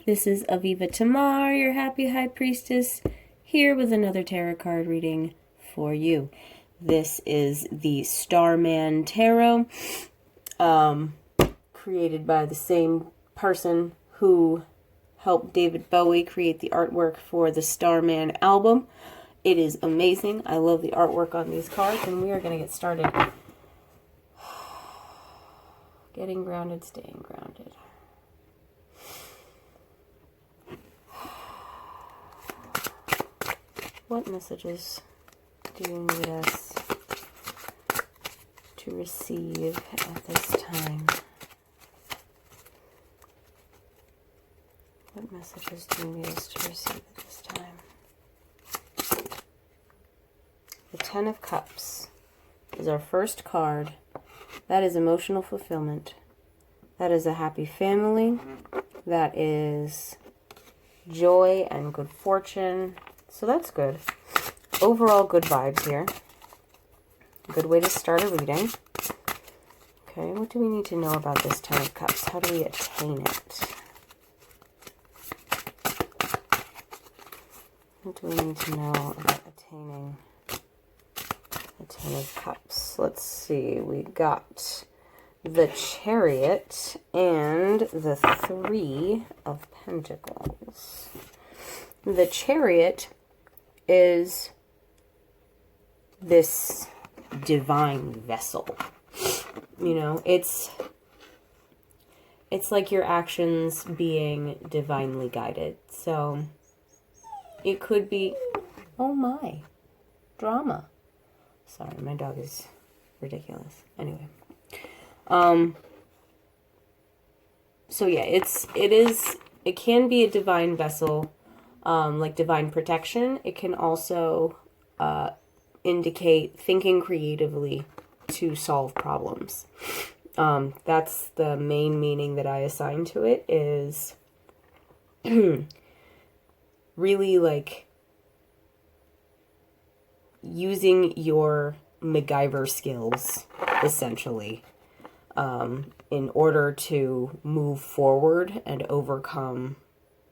This is Aviva Tamar, your happy high priestess, here with another tarot card reading for you. This is the Starman Tarot, created by the same person who helped David Bowie create the artwork for the Starman album. It is amazing. I love the artwork on these cards, and we are going to get started. Getting grounded, staying grounded. What messages do you need us to receive at this time? What messages do you need us to receive at this time? The Ten of Cups is our first card. That is emotional fulfillment. That is a happy family. That is joy and good fortune. So that's good. Overall good vibes here. Good way to start a reading. Okay, what do we need to know about this Ten of Cups? How do we attain it? What do we need to know about attaining the Ten of Cups? Let's see. We got the Chariot and the Three of Pentacles. The Chariot is this divine vessel. You know, it's like your actions being divinely guided. So it could be, oh my, drama. Sorry, my dog is ridiculous. Anyway. So yeah, it can be a divine vessel, like divine protection. It can also indicate thinking creatively to solve problems. That's the main meaning that I assign to it, is really like using your MacGyver skills, essentially, in order to move forward and overcome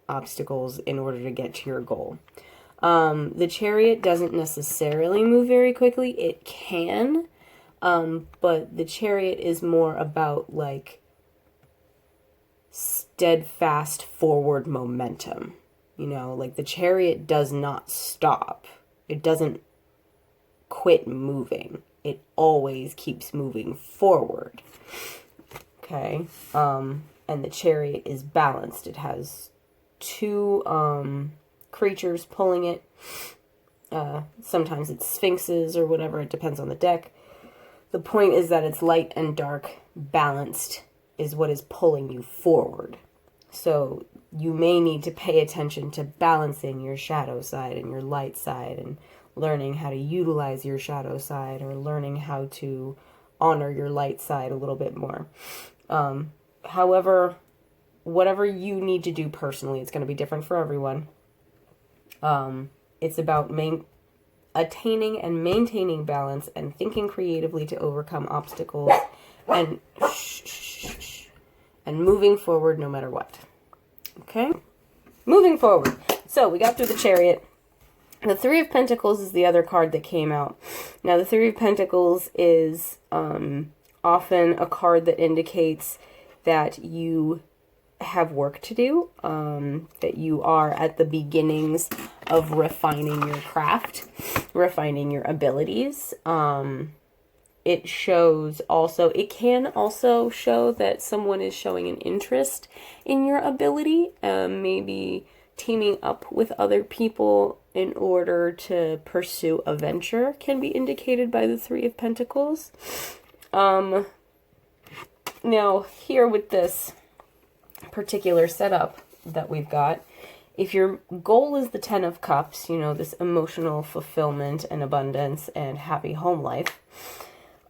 obstacles in order to get to your goal. The Chariot doesn't necessarily move very quickly. It can, but the Chariot is more about like steadfast forward momentum. You know, like the Chariot does not stop. It doesn't quit moving. It always keeps moving forward. Okay. And the Chariot is balanced. It has two creatures pulling it. Sometimes it's sphinxes or whatever. It depends on the deck. The point is that it's light and dark. Balanced is what is pulling you forward. So you may need to pay attention to balancing your shadow side and your light side, and learning how to utilize your shadow side, or learning how to honor your light side a little bit more. However, whatever you need to do personally, it's going to be different for everyone. It's about attaining and maintaining balance and thinking creatively to overcome obstacles and moving forward no matter what. Okay? Moving forward. So we got through the Chariot. The Three of Pentacles is the other card that came out. Now, the Three of Pentacles is often a card that indicates that you have work to do, that you are at the beginnings of refining your craft, refining your abilities. It shows also, it can also show that someone is showing an interest in your ability, maybe teaming up with other people in order to pursue a venture can be indicated by the Three of Pentacles. Now, here with this particular setup that we've got, if your goal is the Ten of Cups, you know, this emotional fulfillment and abundance and happy home life,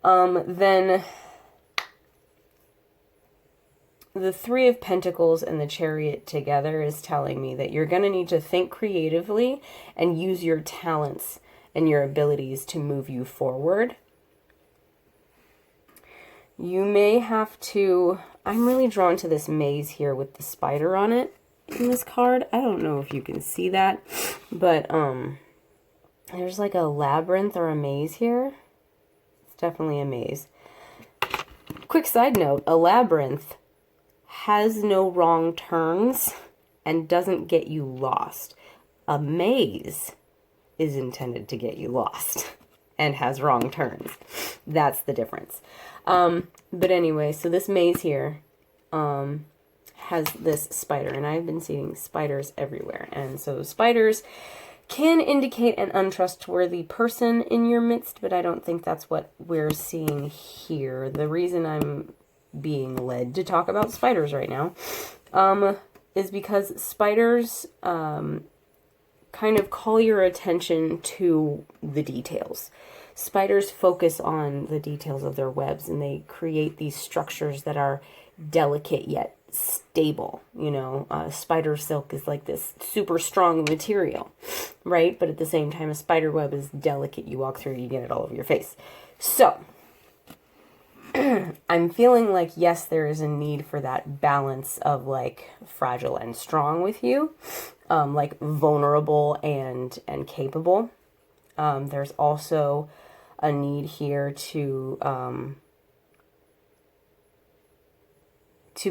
then the Three of Pentacles and the Chariot together is telling me that you're going to need to think creatively and use your talents and your abilities to move you forward. You may have to, I'm really drawn to this maze here with the spider on it. in this card. I don't know if you can see that, but there's like a labyrinth or a maze here. It's definitely a maze. Quick side note, a labyrinth has no wrong turns and doesn't get you lost. A maze is intended to get you lost and has wrong turns. That's the difference. But anyway, so this maze here has this spider, and I've been seeing spiders everywhere. And so spiders can indicate an untrustworthy person in your midst, but I don't think that's what we're seeing here. The reason I'm being led to talk about spiders right now is because spiders kind of call your attention to the details. Spiders focus on the details of their webs, and they create these structures that are delicate yet stable. You know, spider silk is like this super strong material, right? But at the same time, a spider web is delicate. You walk through, you get it all over your face. So I'm feeling like, yes, there is a need for that balance of like fragile and strong with you, like vulnerable and capable. There's also a need here to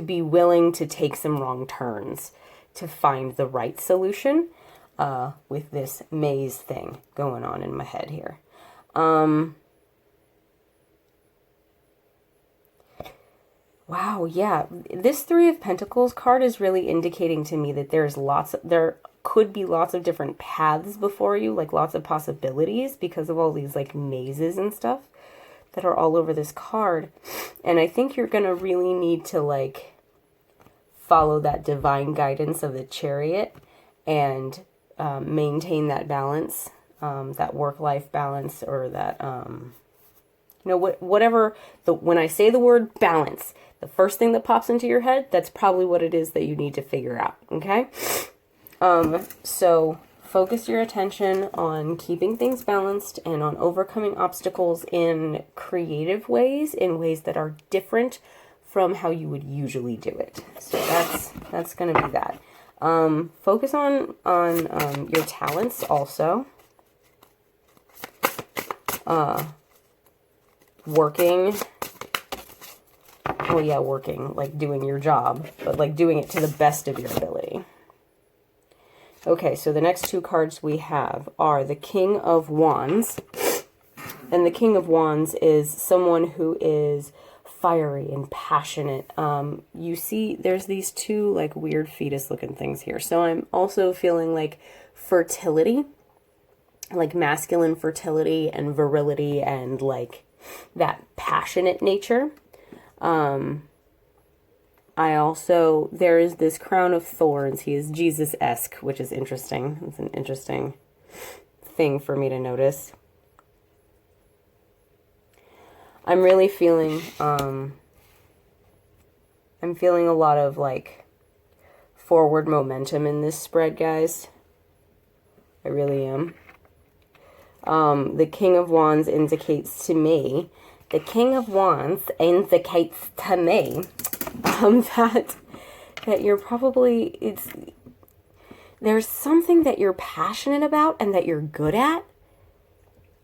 be willing to take some wrong turns to find the right solution with this maze thing going on in my head here. Wow, yeah. This Three of Pentacles card is really indicating to me that there could be lots of different paths before you, like lots of possibilities because of all these like mazes and stuff that are all over this card. And I think you're going to really need to like follow that divine guidance of the Chariot and maintain that balance, that work-life balance, or that, you know, whatever, when I say the word balance, the first thing that pops into your head, that's probably what it is that you need to figure out, okay? So focus your attention on keeping things balanced and on overcoming obstacles in creative ways, in ways that are different from how you would usually do it. So that's going to be that. Focus on your talents also. Working, like doing your job, but like doing it to the best of your ability. Okay, so the next two cards we have are the King of Wands. And the King of Wands is someone who is fiery and passionate. You see, there's these two like weird fetus looking things here. So I'm also feeling like fertility, like masculine fertility and virility and like that passionate nature. There is this crown of thorns. He is Jesus-esque, which is interesting. It's an interesting thing for me to notice. I'm really feeling, I'm feeling a lot of like forward momentum in this spread, guys. I really am. The King of Wands indicates to me, that you're probably, there's something that you're passionate about and that you're good at,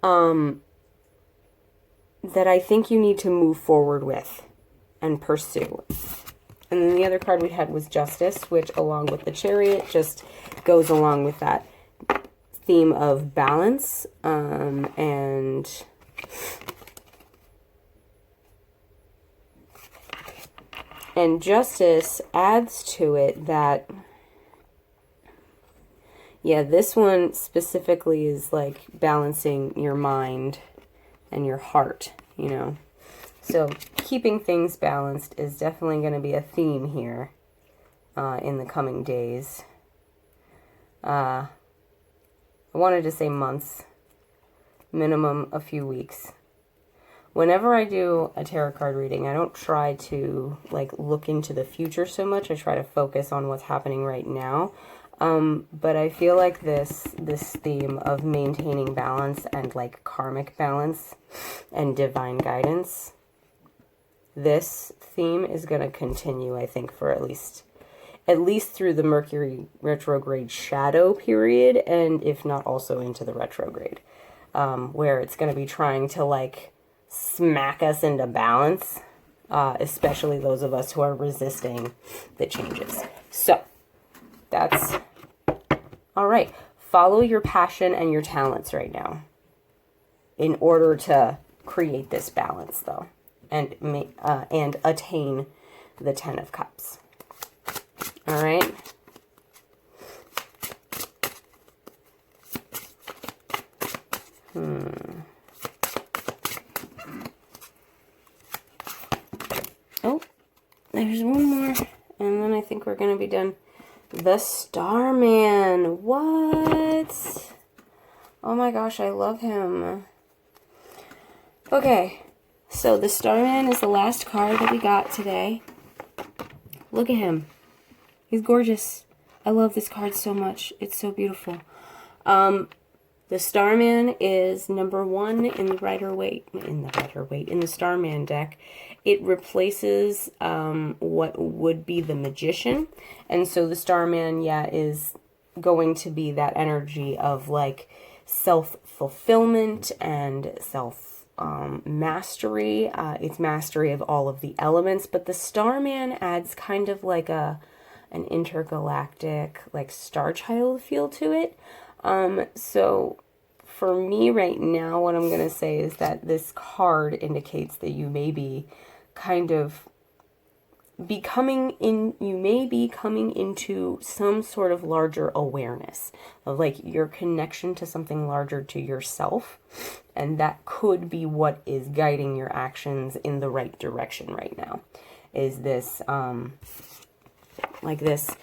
that I think you need to move forward with and pursue. And then the other card we had was Justice, which along with the Chariot just goes along with that theme of balance, and Justice adds to it that, yeah, this one specifically is like balancing your mind and your heart, you know. So keeping things balanced is definitely going to be a theme here in the coming days. I wanted to say months, minimum a few weeks. Whenever I do a tarot card reading, I don't try to like look into the future so much. I try to focus on what's happening right now. But I feel like this theme of maintaining balance and like karmic balance and divine guidance, this theme is going to continue, I think, for at least, at least through the Mercury retrograde shadow period, and if not also into the retrograde, where it's going to be trying to like smack us into balance, especially those of us who are resisting the changes. So that's all right. Follow your passion and your talents right now in order to create this balance, though, and attain the 10 of Cups. All right. Oh, there's one more, and then I think we're going to be done. The Starman. What? Oh my gosh, I love him. Okay, so the Starman is the last card that we got today. Look at him. He's gorgeous. I love this card so much. It's so beautiful. The Starman is number 1 in the in the Starman deck. It replaces what would be the Magician. And so the Starman, is going to be that energy of like self-fulfillment and mastery. It's mastery of all of the elements, but the Starman adds kind of like an intergalactic, like Star Child feel to it. So for me right now, what I'm going to say is that this card indicates that you may be kind of coming into some sort of larger awareness of like your connection to something larger to yourself. And that could be what is guiding your actions in the right direction right now. Is this, like this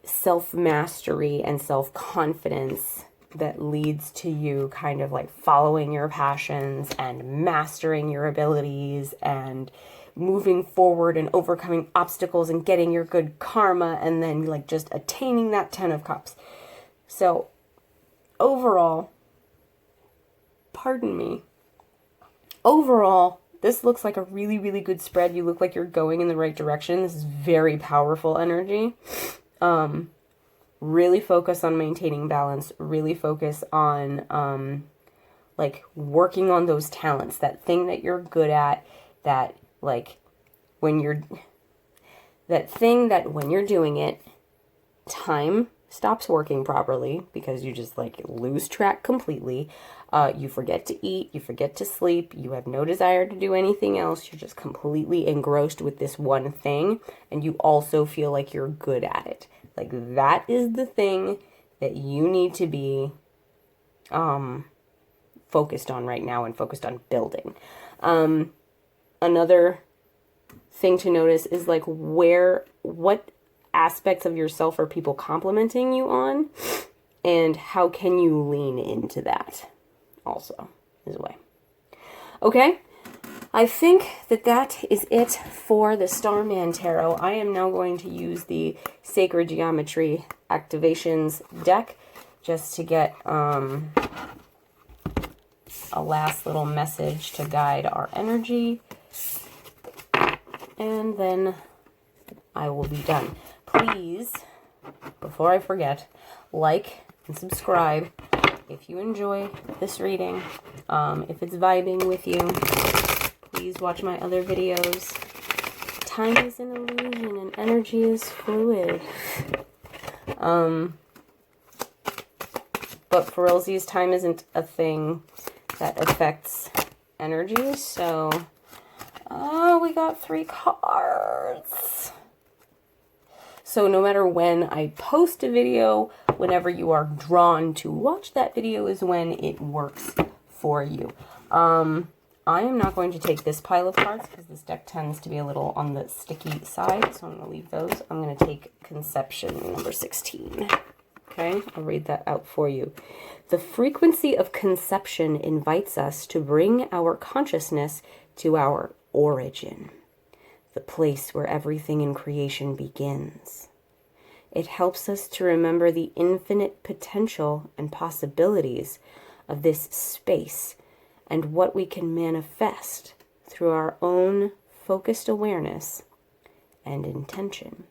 self-mastery and self-confidence that leads to you kind of like following your passions and mastering your abilities and moving forward and overcoming obstacles and getting your good karma and then like just attaining that 10 of Cups. So overall, this looks like a really, really good spread. You look like you're going in the right direction. This is very powerful energy. Really focus on maintaining balance. Really focus on like working on those talents, that thing that you're good at, that like when you're doing it, time stops working properly because you just like lose track completely. You forget to eat, you forget to sleep, you have no desire to do anything else. You're just completely engrossed with this one thing, and you also feel like you're good at it. Like that is the thing that you need to be focused on right now and focused on building. Another thing to notice is like what aspects of yourself are people complimenting you on, and how can you lean into that also is a way. Okay, I think that is it for the Starman Tarot. I am now going to use the Sacred Geometry Activations deck just to get a last little message to guide our energy, and then I will be done. Please, before I forget, like and subscribe if you enjoy this reading. If it's vibing with you, please watch my other videos. Time is an illusion and energy is fluid. But for realsies, time isn't a thing that affects energy, so we got 3 cards. So no matter when I post a video, whenever you are drawn to watch that video is when it works for you. I am not going to take this pile of cards because this deck tends to be a little on the sticky side, so I'm going to leave those. I'm going to take Conception number 16. Okay, I'll read that out for you. The frequency of conception invites us to bring our consciousness to our origin, the place where everything in creation begins. It helps us to remember the infinite potential and possibilities of this space and what we can manifest through our own focused awareness and intention.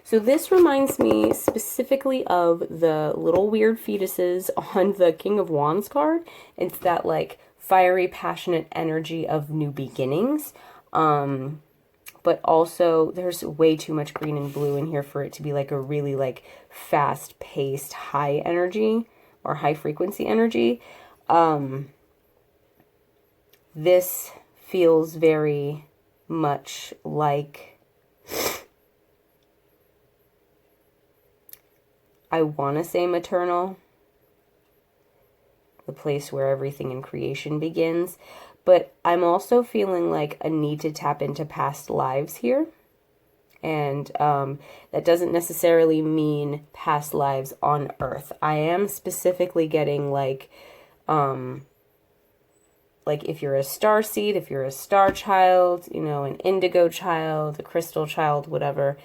So this reminds me specifically of the little weird fetuses on the King of Wands card. It's that like fiery, passionate energy of new beginnings. But also there's way too much green and blue in here for it to be like a really like fast-paced, high energy or high frequency energy. This feels very much like, I want to say maternal, the place where everything in creation begins. But I'm also feeling like a need to tap into past lives here. And that doesn't necessarily mean past lives on Earth. I am specifically getting like if you're a starseed, if you're a star child, you know, an indigo child, a crystal child, whatever.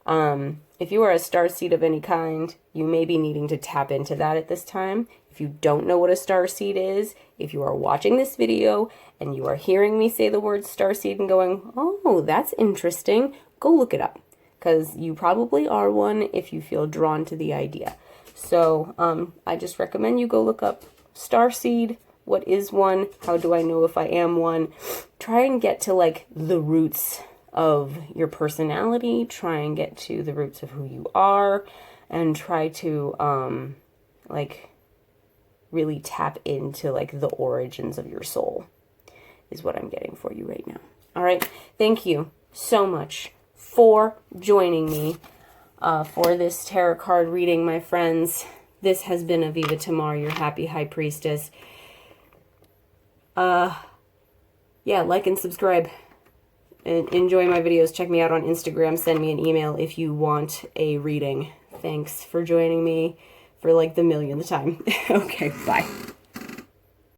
If you are a starseed of any kind, you may be needing to tap into that at this time. If you don't know what a starseed is, if you are watching this video and you are hearing me say the word starseed and going, oh, that's interesting, go look it up. Because you probably are one if you feel drawn to the idea. So I just recommend you go look up starseed. What is one? How do I know if I am one? Try and get to like the roots of your personality. Try and get to the roots of who you are. And try to like really tap into like the origins of your soul is what I'm getting for you right now. All right. Thank you so much for joining me for this tarot card reading, my friends. This has been Aviva Tamar, your happy high priestess. Yeah, like and subscribe and enjoy my videos. Check me out on Instagram. Send me an email if you want a reading. Thanks for joining me for like the millionth time. Okay, bye.